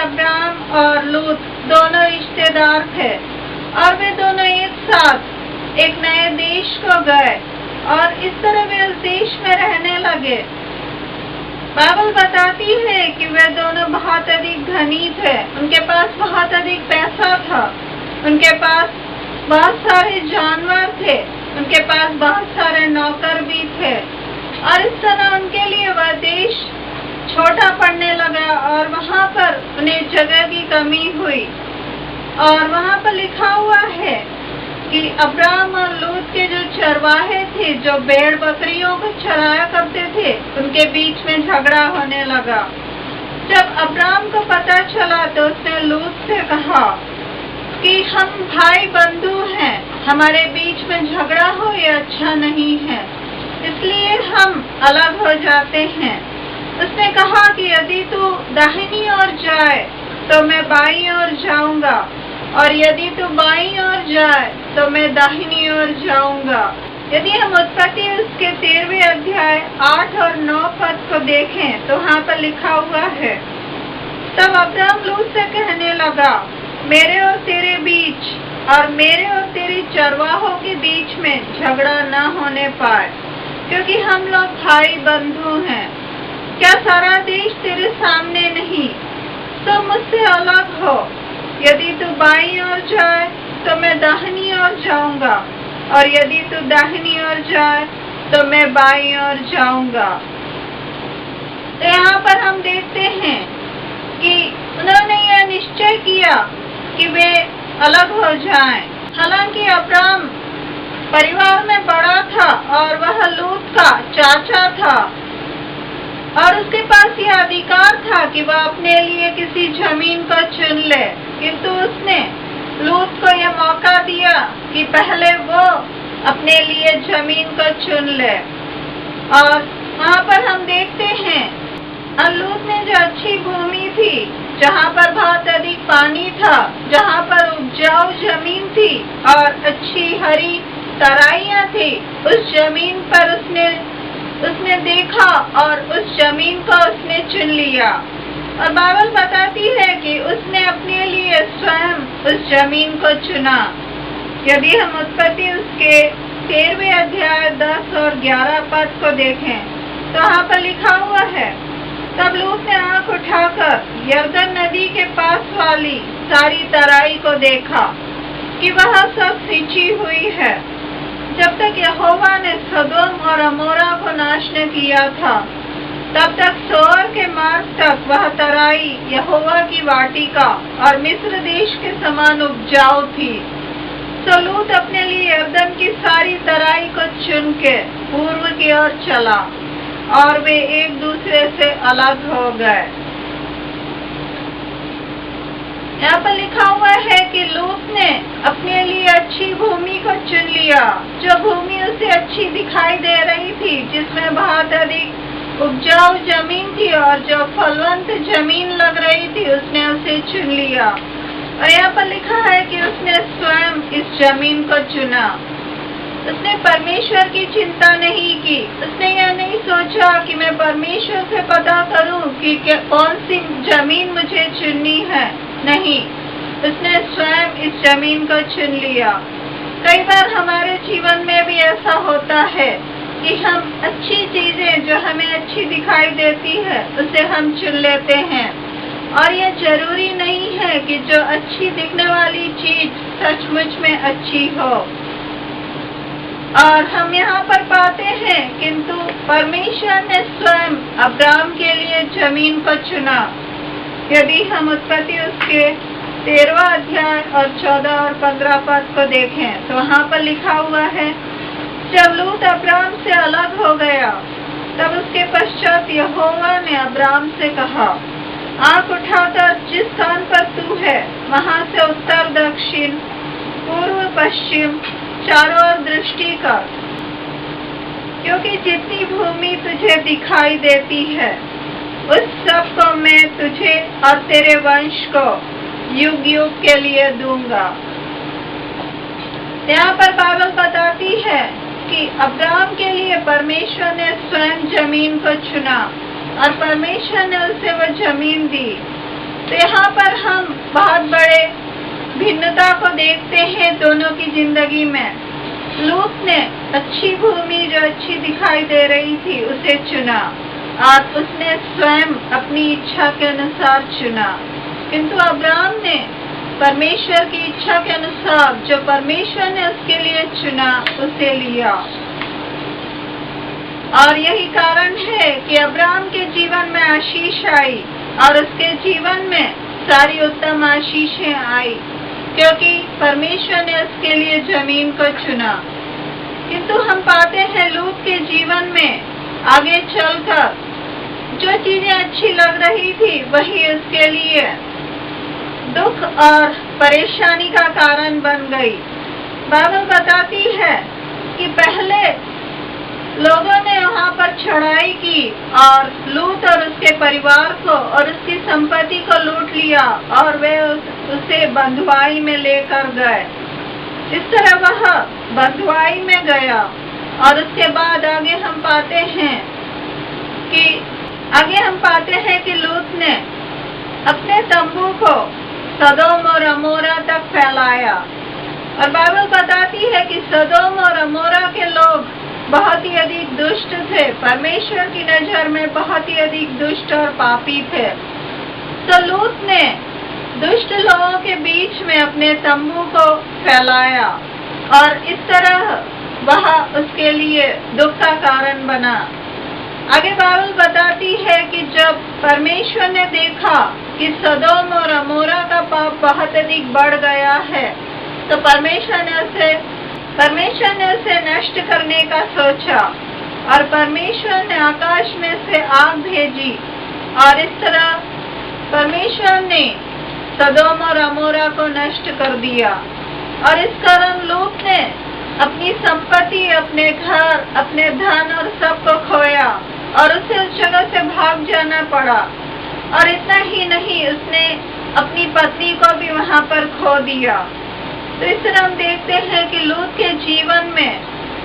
Abram और लूत दोनों रिश्तेदार थे और वे दोनों एक साथ एक नए देश को गए और इस तरह वे उस देश में रहने लगे। बाइबल बताती है कि वे दोनों बहुत अधिक धनी थे, उनके पास बहुत अधिक पैसा था, उनके पास बहुत सारे जानवर थे, उनके पास बहुत सारे नौकर भी थे और इस तरह उनके लिए वह देश छोटा पड़ने लगा और वहाँ पर उन्हें जगह की कमी हुई। और वहाँ पर लिखा हुआ है कि अब्राम और लूत के जो चरवाहे थे, जो भेड़ बकरियों को चराया करते थे, उनके बीच में झगड़ा होने लगा। जब अब्राम को पता चला तो उसने लूत से कहा कि हम भाई बंधु हैं, हमारे बीच में झगड़ा हो ये अच्छा नहीं है, इसलिए हम अलग हो जाते हैं। उसने कहा कि यदि तू दाहिनी ओर जाए तो मैं बाईं ओर जाऊंगा और यदि तू बाईं ओर जाए तो मैं दाहिनी ओर जाऊंगा। यदि हम उत्पत्ति उसके 13वें अध्याय 8 और 9 पद को देखें तो वहाँ पर लिखा हुआ है, तब अब्राम लूत से कहने लगा, मेरे और तेरे बीच और मेरे और तेरे चरवाहों के बीच में झगड़ा न होने पाए, क्योंकि हम लोग भाई बंधु हैं। क्या सारा देश तेरे सामने नहीं? तो मुझसे अलग हो। यदि तू बाईं ओर जाए तो मैं दाहिनी ओर जाऊंगा और यदि तू दाहिनी ओर जाए तो मैं बाईं ओर जाऊंगा। तो यहाँ पर हम देखते हैं कि उन्होंने यह निश्चय किया कि वे अलग हो जाएं। हालांकि अब्राम परिवार में बड़ा था और वह लूत का चाचा था और उसके पास यह अधिकार था कि वह अपने लिए किसी जमीन को चुन ले, किंतु उसने लूत को यह मौका दिया कि पहले वो अपने लिए जमीन को चुन ले। और वहाँ पर हम देखते हैं लूत ने जो अच्छी भूमि थी, जहाँ पर बहुत अधिक पानी था, जहाँ पर उपजाऊ जमीन थी और अच्छी हरी तराइयाँ थी, उस जमीन पर उसने देखा और उस जमीन को उसने चुन लिया। और बाइबल बताती है कि उसने अपने लिए स्वयं उस जमीन को चुना। यदि हम उत्पत्ति उसके 13वें अध्याय 10 और 11 पद को देखें तो वहाँ पर लिखा हुआ है, तब लूत ने आँख उठाकर यरदन नदी के पास वाली सारी तराई को देखा कि वह सब सिंची हुई है, जब तक यहोवा ने सदोम और अमोरा को नाश न किया था, तब तक सोअर के मार्ग तक वह तराई यहोवा की वाटिका और मिस्र देश के समान उपजाऊ थी। तो लूत अपने लिए यरदन की सारी तराई को चुन के पूर्व की ओर चला और वे एक दूसरे से अलग हो गए। यहाँ पर लिखा हुआ है कि लूत ने अपने लिए अच्छी भूमि को चुन लिया, जो भूमि उसे अच्छी दिखाई दे रही थी, जिसमें बहुत अधिक उपजाऊ जमीन थी और जो फलवंत जमीन लग रही थी, उसने उसे चुन लिया। और यहाँ पर लिखा है कि उसने स्वयं इस जमीन को चुना। उसने परमेश्वर की चिंता नहीं की। उसने यह नहीं सोचा कि मैं परमेश्वर से पता करूं कि कौन सी जमीन मुझे चुननी है। नहीं, उसने स्वयं इस जमीन को चुन लिया। कई बार हमारे जीवन में भी ऐसा होता है कि हम अच्छी चीजें जो हमें अच्छी दिखाई देती है उसे हम चुन लेते हैं, और यह जरूरी नहीं है कि जो अच्छी दिखने वाली चीज सचमुच में अच्छी हो। और हम यहाँ पर पाते हैं किंतु परमेश्वर ने स्वयं अब्राम के लिए जमीन को चुना। यदि हम उत्पत्ति उसके 13वां अध्याय और 14 और 15 पद को देखें तो वहाँ पर लिखा हुआ है, जब लूत अब्राम से अलग हो गया तब उसके पश्चात यहोवा ने अब्राम से कहा, आँख उठाकर जिस स्थान पर तू है वहाँ से उत्तर दक्षिण पूर्व पश्चिम चारों ओर दृष्टि कर, क्योंकि जितनी भूमि तुझे दिखाई देती है उस सब को मैं तुझे और तेरे वंश को युग युग के लिए दूंगा। यहाँ पर बाइबल बताती है कि अब्राम के लिए परमेश्वर ने स्वयं जमीन को चुना और परमेश्वर ने उसे वह जमीन दी। तो यहाँ पर हम बहुत बड़े भिन्नता को देखते हैं दोनों की जिंदगी में। लूत ने अच्छी भूमि जो अच्छी दिखाई दे रही थी उसे चुना और उसने स्वयं अपनी इच्छा के अनुसार चुना, किंतु अब्राहम ने परमेश्वर की इच्छा के अनुसार जो परमेश्वर ने उसके लिए चुना उसे लिया। और यही कारण है कि अब्राहम के जीवन में आशीष आई और उसके जीवन में सारी उत्तम आशीषें आई, क्योंकि परमेश्वर ने उसके लिए जमीन को चुना। किंतु हम पाते हैं लूत के जीवन में आगे चलकर जो चीजें अच्छी लग रही थी वही उसके लिए दुख और परेशानी का कारण बन गई। बाइबल बताती है कि पहले लोगों ने वहां पर चढ़ाई की और लूत और उसके परिवार को और उसकी संपत्ति को लूट लिया और वे उसे बंधुआई में लेकर गए। इस तरह वह बंधुआई में गया और उसके बाद आगे हम पाते हैं कि लूत ने अपने तंबू को सदोम और अमोरा तक फैलाया। और बाइबल बताती है कि सदोम और अमोरा के लोग बहुत ही अधिक दुष्ट थे, परमेश्वर की नजर में बहुत ही अधिक दुष्ट और पापी थे। तो लूत ने दुष्ट लोगों के बीच में अपने तंबू को फैलाया और इस तरह वह उसके लिए दुख का कारण बना। आगे बाइबल बताती है कि जब परमेश्वर ने देखा कि सदोम और अमोरा का पाप बहुत अधिक बढ़ गया है, तो परमेश्वर ने उसे नष्ट करने का सोचा और परमेश्वर ने आकाश में से आग भेजी और इस तरह परमेश्वर ने सदोम और अमोरा को नष्ट कर दिया। और इस कारण लूत ने अपनी संपत्ति, अपने घर, अपने धन और सब को खोया और उसे उस जगह से भाग जाना पड़ा। और इतना ही नहीं, उसने अपनी पत्नी को भी वहां पर खो दिया। तो इस तरह हम देखते हैं कि लूत के जीवन में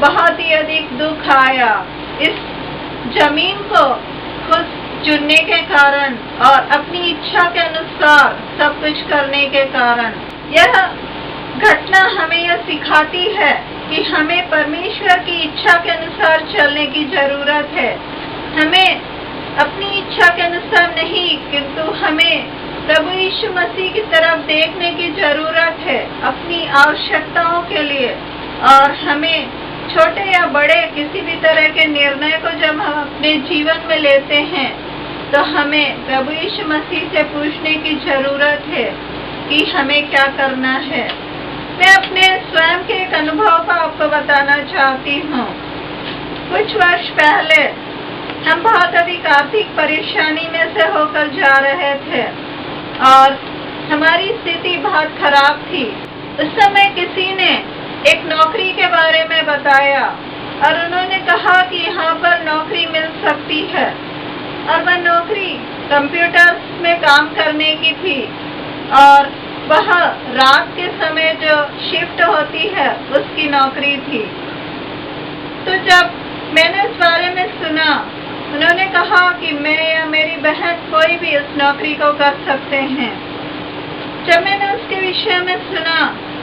बहुत ही अधिक दुख आया इस जमीन को खुद चुनने के कारण और अपनी इच्छा के अनुसार सब कुछ करने के कारण। यह घटना हमें यह सिखाती है कि हमें परमेश्वर की इच्छा के अनुसार चलने की जरूरत है। हमें अपनी इच्छा के अनुसार नहीं, किंतु हमें प्रभु यीशु मसीह की तरफ देखने की जरूरत है अपनी आवश्यकताओं के लिए। और हमें छोटे या बड़े किसी भी तरह के निर्णय को जब हम अपने जीवन में लेते हैं तो हमें प्रभु यीशु मसीह से पूछने की जरूरत है कि हमें क्या करना है। मैं अपने स्वयं के एक अनुभव को आपको बताना चाहती हूँ। कुछ वर्ष पहले हम बहुत अधिक आर्थिक परेशानी में से होकर जा रहे थे और हमारी स्थिति बहुत खराब थी। उस समय किसी ने एक नौकरी के बारे में बताया और उन्होंने कहा कि यहाँ पर नौकरी मिल सकती है और वह नौकरी कंप्यूटर में काम करने की थी और वह रात के समय जो शिफ्ट होती है उसकी नौकरी थी। तो जब मैंने इस बारे में सुना, उन्होंने कहा कि मैं या मेरी बहन कोई भी उस नौकरी को कर सकते हैं। जब मैंने उसके विषय में सुना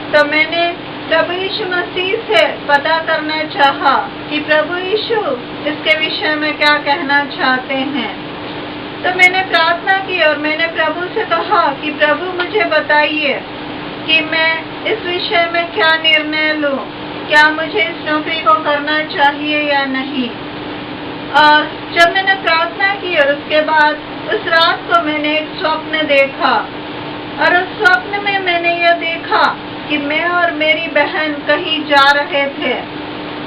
तो मैंने प्रभु यीशु मसीह से पता करना चाहा कि प्रभु यीशु इसके विषय में क्या कहना चाहते हैं। तो मैंने प्रार्थना की और मैंने प्रभु से कहा कि प्रभु मुझे बताइए कि मैं इस विषय में क्या निर्णय लूं, क्या मुझे इस नौकरी को करना चाहिए या नहीं। और जब मैंने प्रार्थना की और उसके बाद उस रात को मैंने एक स्वप्न देखा और उस स्वप्न में मैंने यह देखा कि मैं और मेरी बहन कहीं जा रहे थे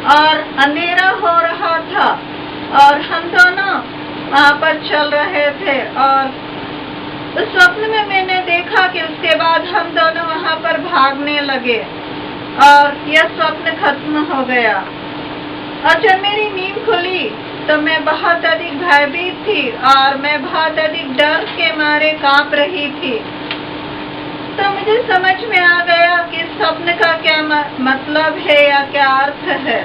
और अंधेरा हो रहा था और हम दोनों वहाँ पर चल रहे थे। और उस स्वप्न में मैंने देखा कि उसके बाद हम दोनों वहाँ पर भागने लगे और यह स्वप्न खत्म हो गया। और जब मेरी नींद खुली तो मैं बहुत अधिक भयभीत थी और मैं बहुत अधिक डर के मारे कांप रही थी। तो मुझे समझ में आ गया कि स्वप्न का क्या मतलब है या क्या अर्थ है।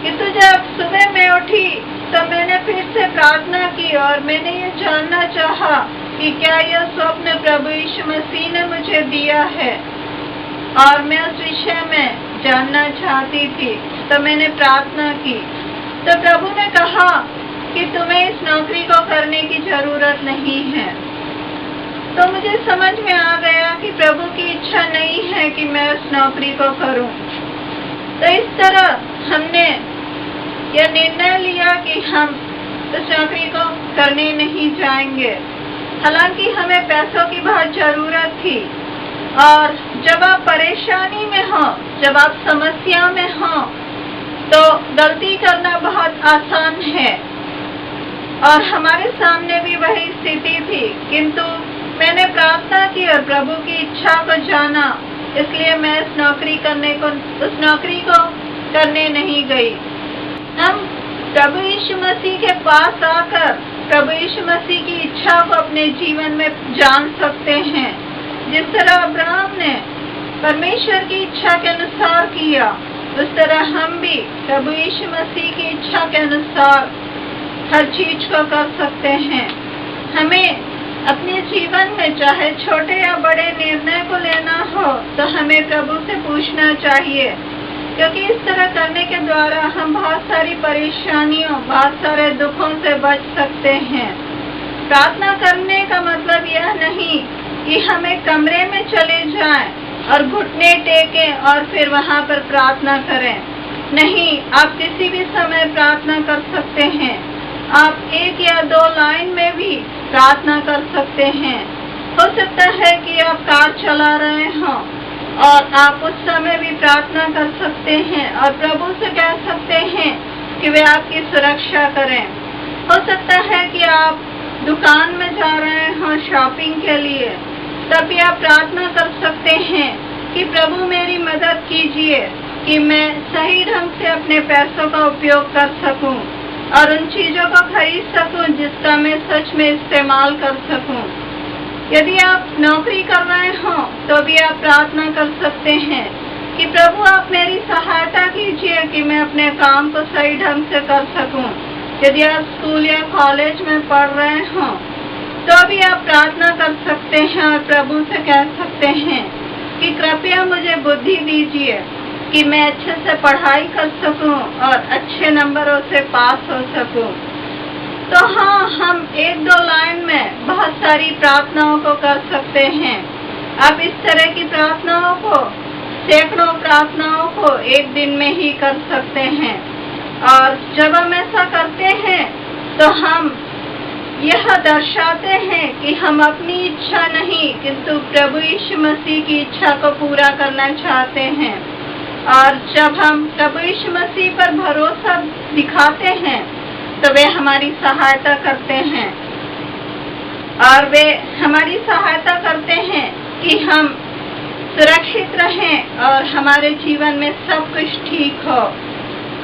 किंतु जब सुबह मैं उठी तो मैंने फिर से प्रार्थना की और मैंने ये जानना चाहा कि क्या यह स्वप्न प्रभु यीशु मसीह ने मुझे दिया है, और मैं उस विषय में जानना चाहती थी। तो मैंने प्रार्थना की, तो प्रभु ने कहा कि तुम्हें इस नौकरी को करने की जरूरत नहीं है। तो मुझे समझ में आ गया कि प्रभु की इच्छा नहीं है कि मैं उस नौकरी को करूं। तो इस तरह हमने यह निर्णय लिया कि हम उस नौकरी को करने नहीं जाएंगे। हालांकि हमें पैसों की बहुत जरूरत थी, और जब आप परेशानी में हो, जब आप समस्या में हो, तो गलती करना बहुत आसान है, और हमारे सामने भी वही स्थिति थी। किंतु मैंने प्रार्थना की और प्रभु की इच्छा को जाना, इसलिए मैं उस नौकरी को करने नहीं गई। हम प्रभु यीशु मसीह के पास आकर प्रभु यीशु मसीह की इच्छा को अपने जीवन में जान सकते हैं। जिस तरह अब्राहम ने परमेश्वर की इच्छा के अनुसार किया, उस तरह हम भी प्रभु यीशु मसीह की इच्छा के अनुसार हर चीज को कर सकते हैं। हमें अपने जीवन में चाहे छोटे या बड़े निर्णय को लेना हो, तो हमें प्रभु से पूछना चाहिए, क्योंकि इस तरह करने के द्वारा हम बहुत सारी परेशानियों, बहुत सारे दुखों से बच सकते हैं। प्रार्थना करने का मतलब यह नहीं कि हम एक कमरे में चले जाएं और घुटने टेकें और फिर वहां पर प्रार्थना करें। नहीं, आप किसी भी समय प्रार्थना कर सकते हैं। आप 1 या 2 लाइन में भी प्रार्थना कर सकते हैं। हो सकता है कि आप कार चला रहे हों और आप उस समय भी प्रार्थना कर सकते हैं और प्रभु से कह सकते हैं कि वे आपकी सुरक्षा करें। हो सकता है कि आप दुकान में जा रहे हों शॉपिंग के लिए, तब भी आप प्रार्थना कर सकते हैं कि प्रभु मेरी मदद कीजिए कि मैं सही ढंग से अपने पैसों का उपयोग कर सकूं और उन चीजों को खरीद सकूं जिसका मैं सच में इस्तेमाल कर सकूं। यदि आप नौकरी कर रहे हो, तो भी आप प्रार्थना कर सकते हैं कि प्रभु आप मेरी सहायता कीजिए कि मैं अपने काम को सही ढंग से कर सकूं। यदि आप स्कूल या कॉलेज में पढ़ रहे हो, तो भी आप प्रार्थना कर सकते हैं और प्रभु से कह सकते हैं कि कृपया मुझे बुद्धि दीजिए कि मैं अच्छे से पढ़ाई कर सकूं और अच्छे नंबरों से पास हो सकूं। तो हाँ, हम 1-2 लाइन में बहुत सारी प्रार्थनाओं को कर सकते हैं। आप इस तरह की प्रार्थनाओं को, सैकड़ों प्रार्थनाओं को एक दिन में ही कर सकते हैं। और जब हम ऐसा करते हैं तो हम यह दर्शाते हैं कि हम अपनी इच्छा नहीं किंतु प्रभु यीशु मसीह की इच्छा को पूरा करना चाहते हैं। और जब हम प्रभु यीशु मसीह पर भरोसा दिखाते हैं तो वे हमारी सहायता करते हैं, और वे हमारी सहायता करते हैं कि हम सुरक्षित रहें और हमारे जीवन में सब कुछ ठीक हो।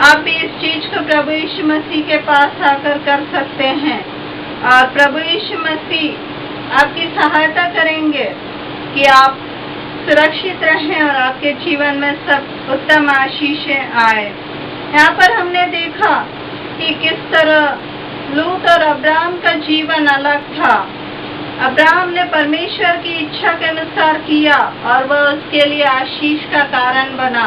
आप भी इस चीज को प्रभु यीशु मसीह के पास आकर कर सकते हैं, और प्रभु यीशु मसीह आपकी सहायता करेंगे कि आप सुरक्षित रहें और आपके जीवन में सब उत्तम आशीषें आए। यहाँ पर हमने देखा कि किस तरह लूत और अब्राहम का जीवन अलग था। अब्राहम ने परमेश्वर की इच्छा के अनुसार किया और वह उसके लिए आशीष का कारण बना।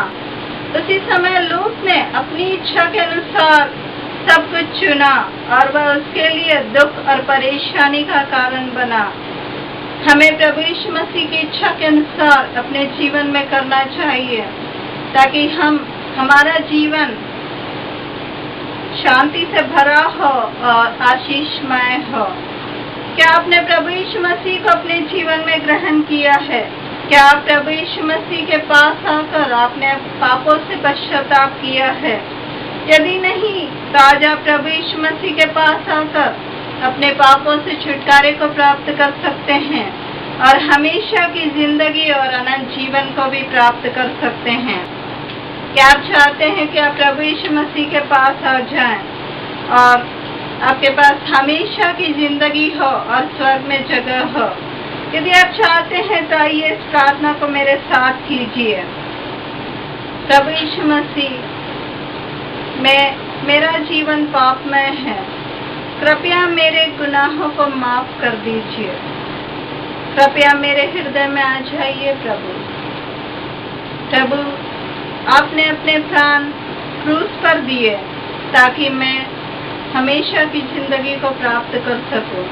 उसी समय लूत ने अपनी इच्छा के अनुसार सब कुछ चुना और वह उसके लिए दुख और परेशानी का कारण बना। हमें प्रभु यीशु मसीह की इच्छा के अनुसार अपने जीवन में करना चाहिए ताकि हमारा जीवन शांति से भरा हो और आशीषमय हो। क्या आपने प्रभु यीशु मसीह को अपने जीवन में ग्रहण किया है? क्या आप प्रभु यीशु मसीह के पास आकर आपने पापों से पश्चाताप किया है? यदि नहीं, तो आज आप प्रभु यीशु मसीह के पास आकर अपने पापों से छुटकारे को प्राप्त कर सकते हैं और हमेशा की जिंदगी और अनंत जीवन को भी प्राप्त कर सकते हैं। क्या आप चाहते हैं कि आप प्रभु यीशु मसीह के पास आ जाएं और आपके पास हमेशा की जिंदगी हो और स्वर्ग में जगह हो? यदि आप चाहते हैं तो आइए इस प्रार्थना को मेरे साथ कीजिए। प्रभु यीशु मसीह, मेरा जीवन पापमय है, कृपया मेरे गुनाहों को माफ कर दीजिए। कृपया मेरे हृदय में आ जाइए प्रभु। प्रभु, आपने अपने प्राण क्रूस पर दिए ताकि मैं हमेशा की जिंदगी को प्राप्त कर सकूं।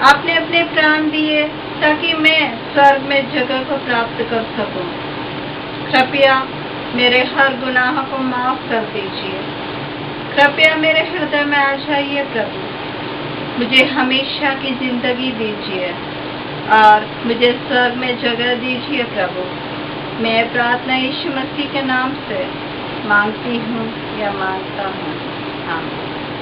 आपने अपने प्राण दिए ताकि मैं स्वर्ग में जगह को प्राप्त कर सकूं। कृपया मेरे हर गुनाह को माफ कर दीजिए। कृपया मेरे हृदय में आ जाइए प्रभु। मुझे हमेशा की जिंदगी दीजिए और मुझे स्वर्ग में जगह दीजिए प्रभु। मैं प्रार्थना यीशु मसीह के नाम से मांगती हूँ या मांगता हूँ। आमीन।